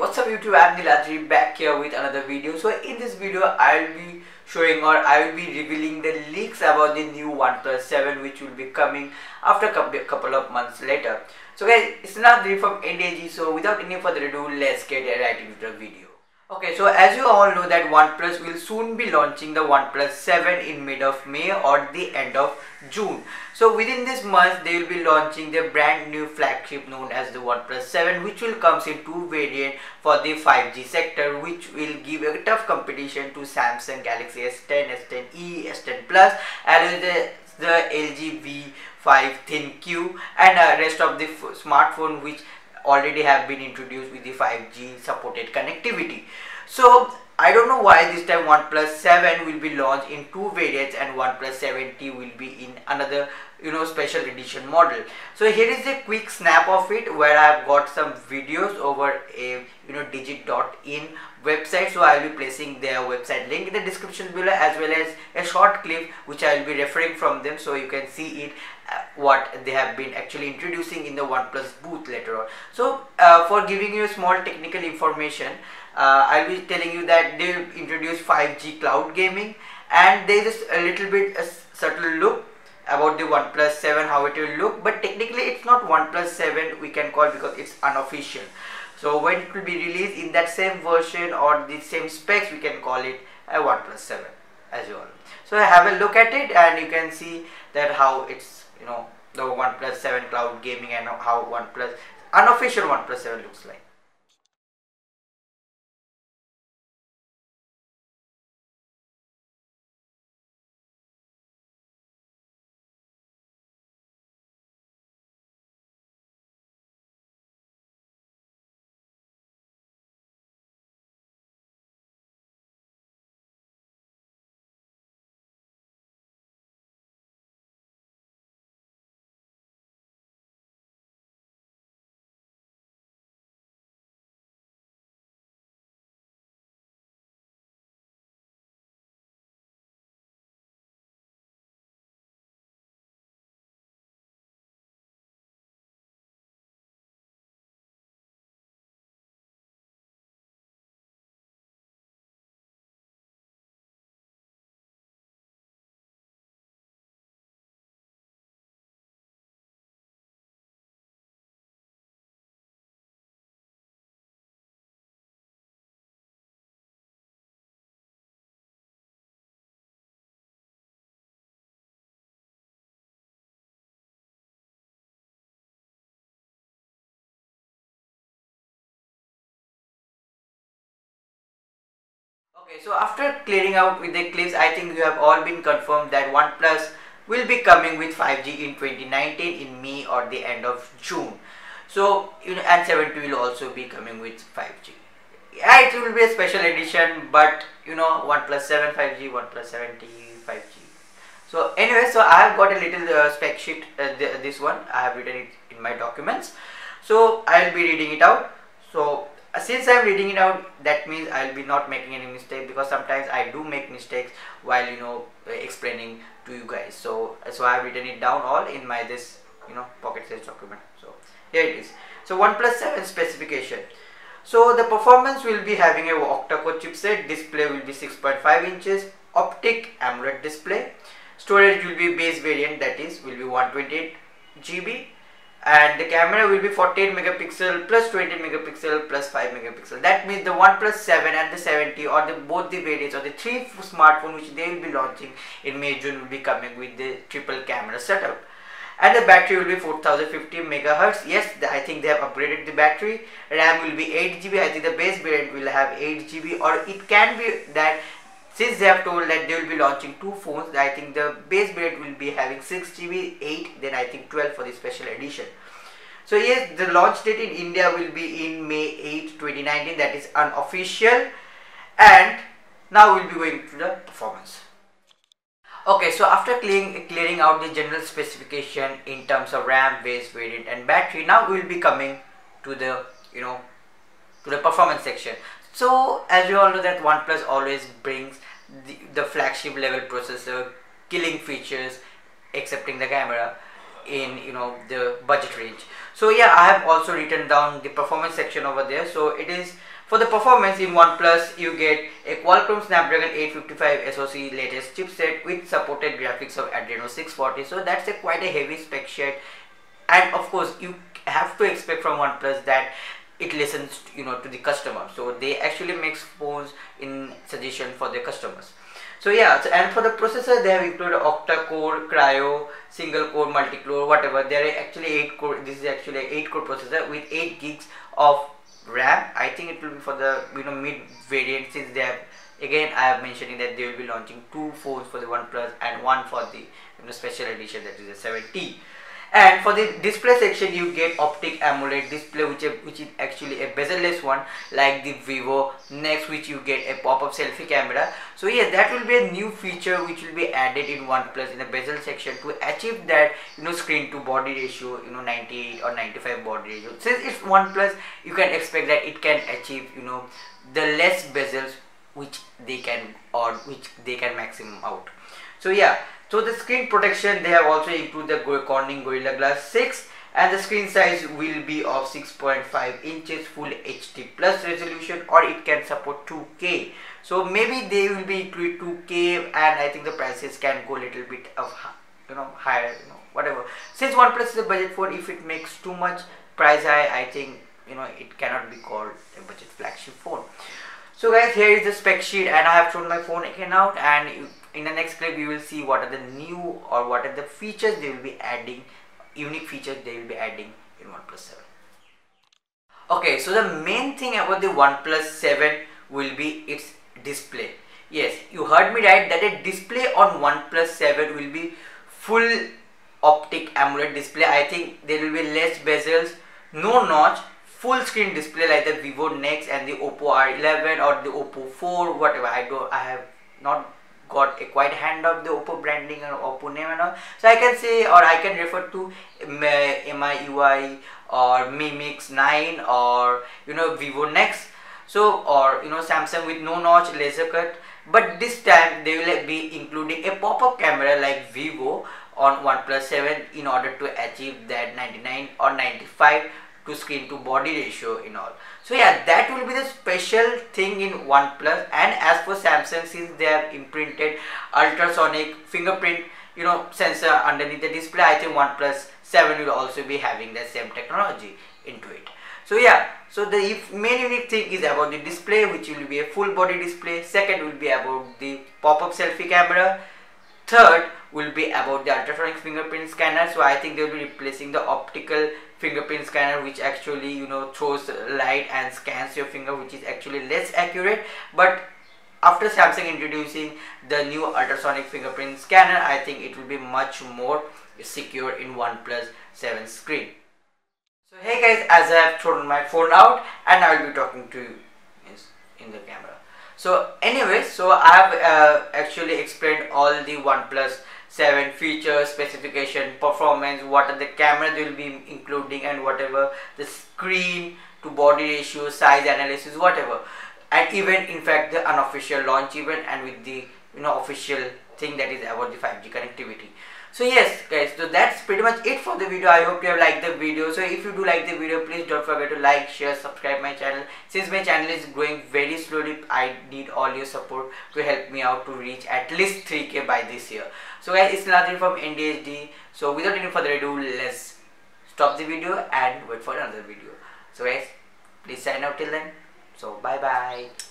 What's up YouTube, I'm Niladri back here with another video. So in this video I will be showing or I will be revealing the leaks about the new OnePlus 7 which will be coming after a couple of months later. So guys, it's Niladri from NDG, so without any further ado, let's get right into the video. Okay, so as you all know that OnePlus will soon be launching the OnePlus 7 in mid of May or the end of June. So within this month they will be launching their brand new flagship known as the OnePlus 7, which will comes in two variants for the 5G sector, which will give a tough competition to Samsung Galaxy S10, S10e, S10 Plus, and the LG V5 Thin Q and rest of the smartphone which already have been introduced with the 5G supported connectivity. So I don't know why this time OnePlus 7 will be launched in two variants and OnePlus 7T will be in another special edition model. So here is a quick snap of it where I have got some videos over a digit.in website. So I will be placing their website link in the description below, as well as a short clip which I will be referring from them, so you can see it what they have been actually introducing in the OnePlus booth later on. So for giving you a small technical information, I'll be telling you that they will introduce 5G cloud gaming, and there is a little bit a subtle look about the OnePlus 7 how it will look, but technically it's not OnePlus 7 we can call, because it's unofficial. So when it will be released in that same version or the same specs, we can call it a OnePlus 7 as well. So have a look at it and you can see that how it's the OnePlus 7 cloud gaming and how unofficial OnePlus 7 looks like. Okay, so after clearing out with the clips, I think you have all been confirmed that OnePlus will be coming with 5G in 2019 in May or the end of June. So and 7T will also be coming with 5G. Yeah, it will be a special edition, but OnePlus 7 5G, OnePlus 7T 5G. So anyway, so I have got a little spec sheet. This one I have written it in my documents. So I will be reading it out. So since I am reading it out, that means I will be not making any mistake, because sometimes I do make mistakes while explaining to you guys. So I have written it down all in my this pocket size document. So here it is. So OnePlus 7 specification. So the performance will be having a octa-core chipset. Display will be 6.5 inches. Optic AMOLED display. Storage will be base variant, that is will be 128 GB. And the camera will be 48 megapixel plus 20 megapixel plus 5 megapixel. That means the OnePlus 7 and the 7T, or both the variants or the three smartphones which they will be launching in May June, will be coming with the triple camera setup. And the battery will be 4050 megahertz. Yes, I think they have upgraded the battery. RAM will be 8 GB. I think the base variant will have 8 GB, or it can be that since they have told that they will be launching two phones, I think the base variant will be having 6 GB, 8, then I think 12 for the special edition. So yes, the launch date in India will be in May 8, 2019. That is unofficial. And now we'll be going to the performance. Okay, so after clearing out the general specification in terms of RAM, base variant and battery, now we will be coming to the to the performance section. So as you all know that OnePlus always brings the flagship level processor, killing features, excepting the camera, in the budget range. So yeah, I have also written down the performance section over there. So it is For the performance in OnePlus, you get a Qualcomm Snapdragon 855 SoC latest chipset with supported graphics of Adreno 640. So that's quite a heavy spec sheet, and of course you have to expect from OnePlus that it listens, to the customer. So they actually makes phones in suggestion for their customers. So yeah, and for the processor they have included octa-core, cryo, single core, multi-core, whatever. There are actually 8 core. This is actually an 8 core processor with 8 gigs of RAM. I think it will be for the mid variant, since they have, again I have mentioning that they will be launching 2 phones for the OnePlus and one for the special edition, that is a 7T. And for the display section you get optic AMOLED display, which is actually a bezel-less one, like the Vivo Next, which you get a pop-up selfie camera. So yes, that will be a new feature which will be added in OnePlus in the bezel section to achieve that screen to body ratio, 98 or 95 body ratio. Since it's OnePlus, you can expect that it can achieve the less bezels which they can maximum out. So yeah, so the screen protection, they have also improved the Corning Gorilla Glass 6, and the screen size will be of 6.5 inches, full HD plus resolution, or it can support 2K. So maybe they will be include 2K, and I think the prices can go a little bit of higher, whatever. Since OnePlus is a budget phone, if it makes too much price high, I think it cannot be called a budget flagship phone. So guys, here is the spec sheet, and I have shown my phone again out, and in the next clip you will see what are the new or what are the features they will be adding, unique features they will be adding in OnePlus 7. Okay, so the main thing about the OnePlus 7 will be its display. Yes, you heard me right, that a display on OnePlus 7 will be full optic AMOLED display. I think there will be less bezels, no notch, full screen display like the Vivo Next and the Oppo R11 or the Oppo 4, whatever. I have not got a quite hand of the Oppo branding or Oppo name and all, so I can say, or I can refer to MIUI or Mi Mix 9 or Vivo Next, so or Samsung with no notch laser cut. But this time they will be including a pop-up camera like Vivo on OnePlus 7 in order to achieve that 99 or 95 to screen to body ratio in all. So yeah, that will be the special thing in OnePlus. And as for Samsung, since they have imprinted ultrasonic fingerprint sensor underneath the display, I think OnePlus 7 will also be having the same technology into it. So yeah, so the main unique thing is about the display, which will be a full body display. Second will be about the pop-up selfie camera. Third will be about the ultrasonic fingerprint scanner. So I think they will be replacing the optical fingerprint scanner, which actually throws light and scans your finger, which is actually less accurate. But after Samsung introducing the new ultrasonic fingerprint scanner, I think it will be much more secure in OnePlus 7 screen. So hey guys, as I have thrown my phone out, and I will be talking to you in the camera. So anyway, so I have actually explained all the OnePlus 7 features, specification, performance, what are the cameras they will be including, and whatever the screen to body ratio, size analysis, whatever, and even in fact the unofficial launch event, and with the official thing that is about the 5G connectivity. So yes guys, so that's pretty much it for the video. I hope you have liked the video. So if you do like the video, please don't forget to like, share, subscribe my channel. Since my channel is growing very slowly, I need all your support to help me out to reach at least 3K by this year. So guys, it's Nadir from NDHD. So without any further ado, let's stop the video and wait for another video. So guys, please sign out till then. So bye bye.